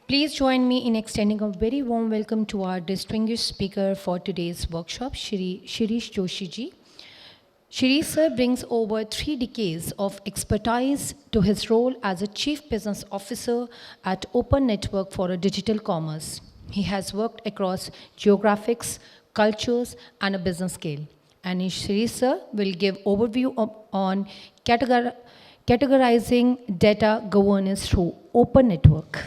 Please join me in extending a very warm welcome to our distinguished speaker for today's workshop, Shri Shireesh Joshi ji. Shri sir brings over 3 decades of expertise to his role as a Chief Business Officer at Open Network for a Digital Commerce. He has worked across geographics, cultures, and a business scale. And Shri sir will give overview on categorizing data governance through Open Network.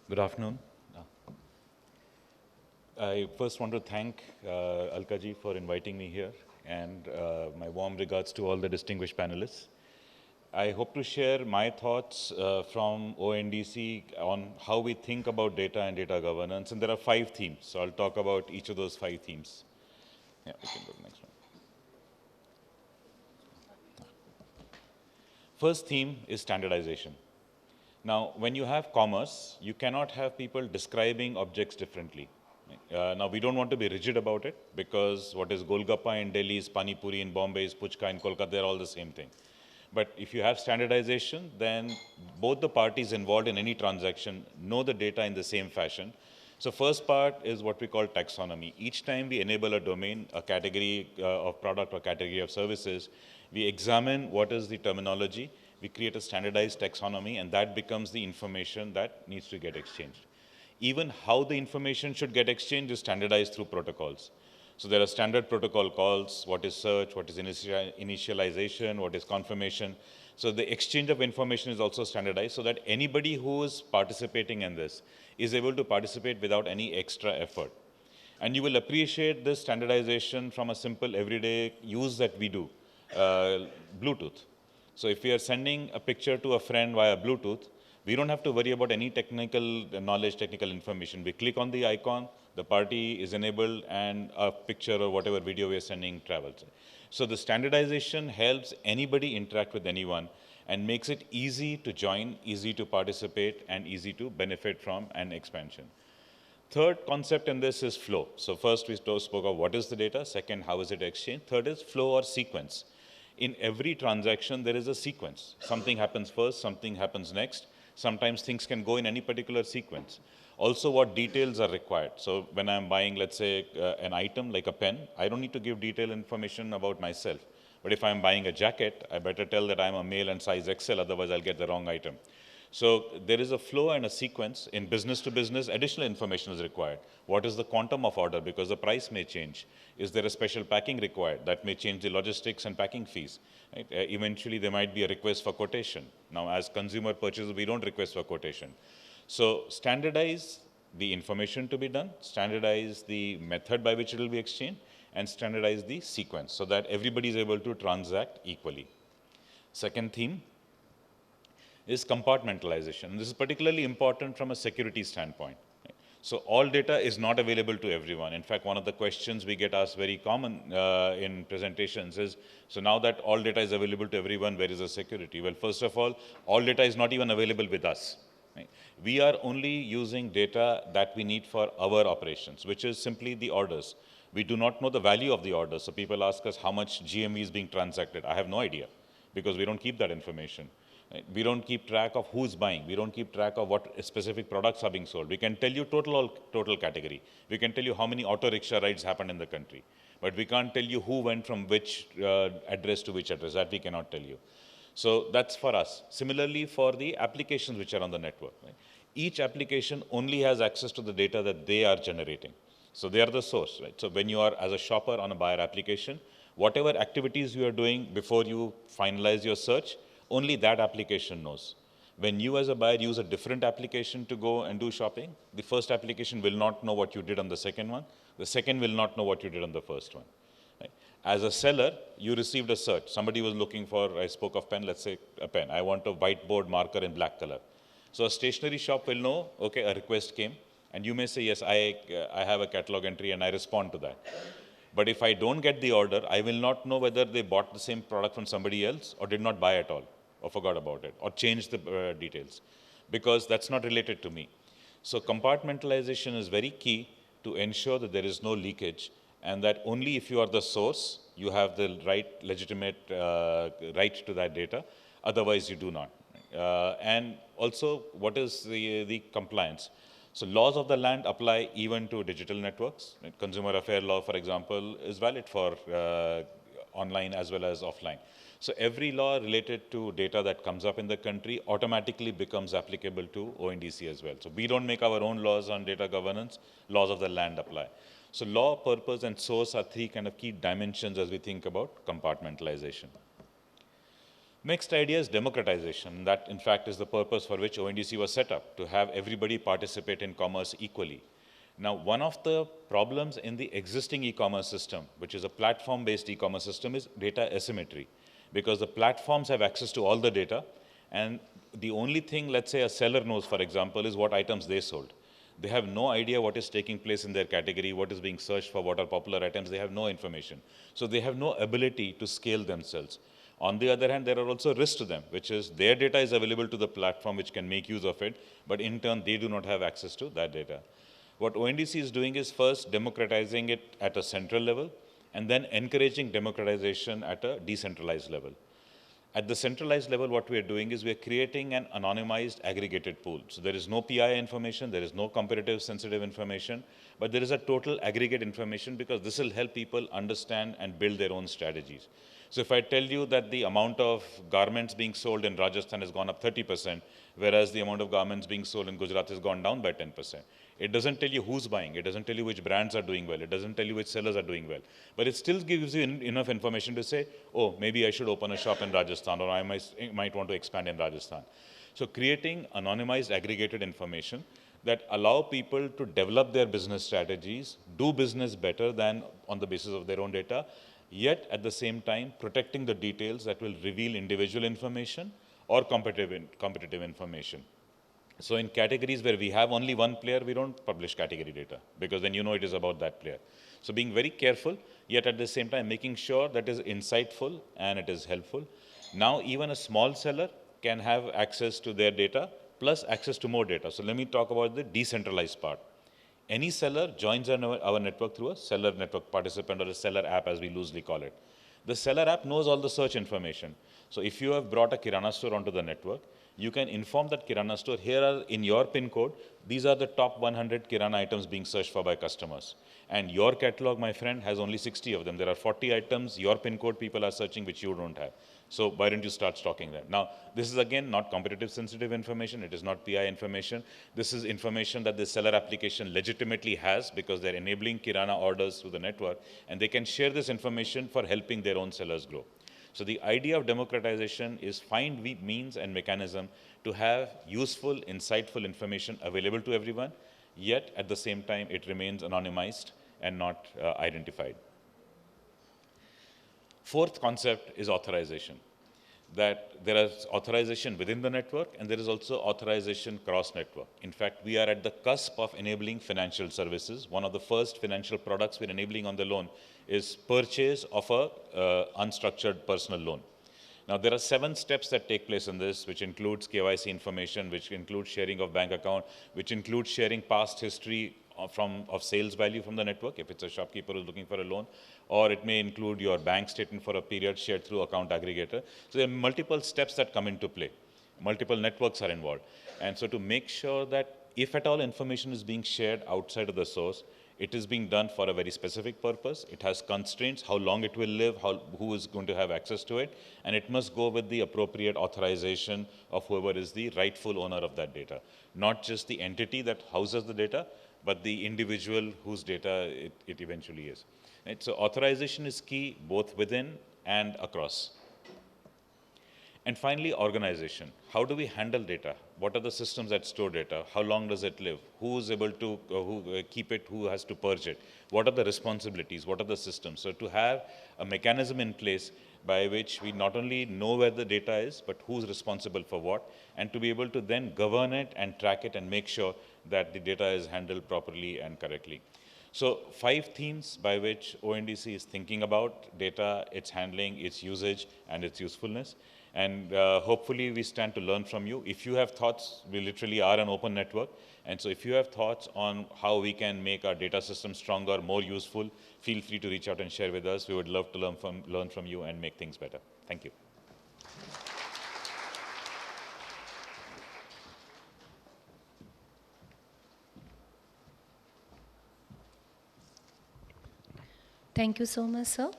Good afternoon. I first want to thank Alka ji for inviting me here, and my warm regards to all the distinguished panelists. I hope to share my thoughts from ONDC on how we think about data and data governance, and there are 5 themes, so I'll talk about each of those 5 themes. Yeah, we can go to the next one. First theme is standardization. Now, when you have commerce, you cannot have people describing objects differently. Now, we don't want to be rigid about it because what is Golgappa in Delhi is Pani Puri in Bombay, is Puchka in Kolkata, they're all the same thing. But if you have standardization, then both the parties involved in any transaction know the data in the same fashion. So first part is what we call taxonomy. Each time we enable a domain, a category of product or category of services, we examine what is the terminology, we create a standardized taxonomy, and that becomes the information that needs to get exchanged. Even how the information should get exchanged is standardized through protocols. So there are standard protocol calls, what is search, what is initialization, what is confirmation. So the exchange of information is also standardized so that anybody who is participating in this is able to participate without any extra effort. And you will appreciate this standardization from a simple everyday use that we do, Bluetooth. So if we are sending a picture to a friend via Bluetooth, we don't have to worry about any technical knowledge, technical information. We click on the icon, the party is enabled, and a picture or whatever video we are sending travels. So the standardization helps anybody interact with anyone and makes it easy to join, easy to participate, and easy to benefit from an expansion. Third concept in this is flow. So first we spoke of what is the data, second, how is it exchanged, third is flow or sequence. In every transaction, there is a sequence. Something happens first, something happens next. Sometimes things can go in any particular sequence. Also, what details are required. So when I'm buying, let's say, an item like a pen, I don't need to give detailed information about myself. But if I'm buying a jacket, I better tell that I'm a male and size XL, otherwise I'll get the wrong item. So there is a flow and a sequence. In business to business, additional information is required. What is the quantum of order? Because the price may change. Is there a special packing required? That may change the logistics and packing fees. Right? Eventually, there might be a request for quotation. Now, as consumer purchasers, we don't request for quotation. So standardize the information to be done, standardize the method by which it will be exchanged, and standardize the sequence so that everybody is able to transact equally. Second theme is compartmentalization. This is particularly important from a security standpoint. So all data is not available to everyone. In fact, one of the questions we get asked very common in presentations is, so now that all data is available to everyone, where is the security? Well, first of all data is not even available with us. Right? We are only using data that we need for our operations, which is simply the orders. We do not know the value of the orders. So people ask us how much GMV is being transacted. I have no idea because we don't keep that information. We don't keep track of who's buying. We don't keep track of what specific products are being sold. We can tell you total category. We can tell you how many auto rickshaw rides happened in the country. But we can't tell you who went from which address to which address. That we cannot tell you. So that's for us. Similarly, for the applications which are on the network. Right? Each application only has access to the data that they are generating. So they are the source. Right? So when you are as a shopper on a buyer application, whatever activities you are doing before you finalize your search, only that application knows. When you as a buyer use a different application to go and do shopping, the first application will not know what you did on the second one. The second will not know what you did on the first one. Right? As a seller, you received a search. Somebody was looking for, I spoke of pen, let's say a pen. I want a whiteboard marker in black color. So a stationery shop will know, okay, a request came. And you may say, yes, I have a catalog entry and I respond to that. But if I don't get the order, I will not know whether they bought the same product from somebody else or did not buy at all, or forgot about it, or changed the details, because that's not related to me. So compartmentalization is very key to ensure that there is no leakage and that only if you are the source, you have the right, legitimate right to that data. Otherwise, you do not. And also, what is the compliance? So laws of the land apply even to digital networks. Consumer affair law, for example, is valid for online as well as offline. So every law related to data that comes up in the country automatically becomes applicable to ONDC as well. So we don't make our own laws on data governance, laws of the land apply. So law, purpose, and source are three kind of key dimensions as we think about compartmentalization. Next idea is democratization. That, in fact, is the purpose for which ONDC was set up, to have everybody participate in commerce equally. Now, one of the problems in the existing e-commerce system, which is a platform-based e-commerce system, is data asymmetry, because the platforms have access to all the data, and the only thing, let's say, a seller knows, for example, is what items they sold. They have no idea what is taking place in their category, what is being searched for, what are popular items. They have no information. So they have no ability to scale themselves. On the other hand, there are also risks to them, which is their data is available to the platform which can make use of it, but in turn, they do not have access to that data. What ONDC is doing is first democratizing it at a central level, and then encouraging democratization at a decentralized level. At the centralized level, what we are doing is we are creating an anonymized aggregated pool. So there is no PI information, there is no competitive sensitive information, but there is a total aggregate information, because this will help people understand and build their own strategies. So if I tell you that the amount of garments being sold in Rajasthan has gone up 30%, whereas the amount of garments being sold in Gujarat has gone down by 10%. It doesn't tell you who's buying. It doesn't tell you which brands are doing well. It doesn't tell you which sellers are doing well. But it still gives you enough information to say, oh, maybe I should open a shop in Rajasthan, or I might want to expand in Rajasthan. So creating anonymized aggregated information that allow people to develop their business strategies, do business better than on the basis of their own data, yet at the same time protecting the details that will reveal individual information or competitive information. So in categories where we have only one player, we don't publish category data, because then you know it is about that player. So being very careful, yet at the same time making sure that is insightful and it is helpful. Now even a small seller can have access to their data plus access to more data. So let me talk about the decentralized part. Any seller joins our network through a seller network participant, or a seller app as we loosely call it. The seller app knows all the search information. So if you have brought a Kirana store onto the network, you can inform that Kirana store, here are in your PIN code, these are the top 100 Kirana items being searched for by customers. And your catalog, my friend, has only 60 of them. There are 40 items, your PIN code people are searching, which you don't have. So why don't you start stocking that? Now, this is again not competitive sensitive information. It is not PI information. This is information that the seller application legitimately has, because they're enabling Kirana orders through the network, and they can share this information for helping their own sellers grow. So the idea of democratization is find means and mechanism to have useful, insightful information available to everyone, yet at the same time it remains anonymized and not identified. Fourth concept is authorization. That there is authorization within the network, and there is also authorization cross-network. In fact, we are at the cusp of enabling financial services. One of the first financial products we're enabling on the loan is purchase of a unstructured personal loan. Now, there are 7 steps that take place in this, which includes KYC information, which includes sharing of bank account, which includes sharing past history of sales value from the network, if it's a shopkeeper who's looking for a loan, or it may include your bank statement for a period shared through account aggregator. So there are multiple steps that come into play. Multiple networks are involved. And so to make sure that if at all information is being shared outside of the source, it is being done for a very specific purpose. It has constraints, how long it will live, who is going to have access to it, and it must go with the appropriate authorization of whoever is the rightful owner of that data. Not just the entity that houses the data, but the individual whose data it eventually is. Right? So authorization is key both within and across. And finally, organization. How do we handle data? What are the systems that store data? How long does it live? Who is able to keep it? Who has to purge it? What are the responsibilities? What are the systems? So to have a mechanism in place by which we not only know where the data is, but who's responsible for what, and to be able to then govern it and track it and make sure that the data is handled properly and correctly. So 5 themes by which ONDC is thinking about data, its handling, its usage, and its usefulness. And hopefully we stand to learn from you. If you have thoughts, we literally are an open network. And so if you have thoughts on how we can make our data system stronger, more useful, feel free to reach out and share with us. We would love to learn from you and make things better. Thank you. Thank you so much, sir.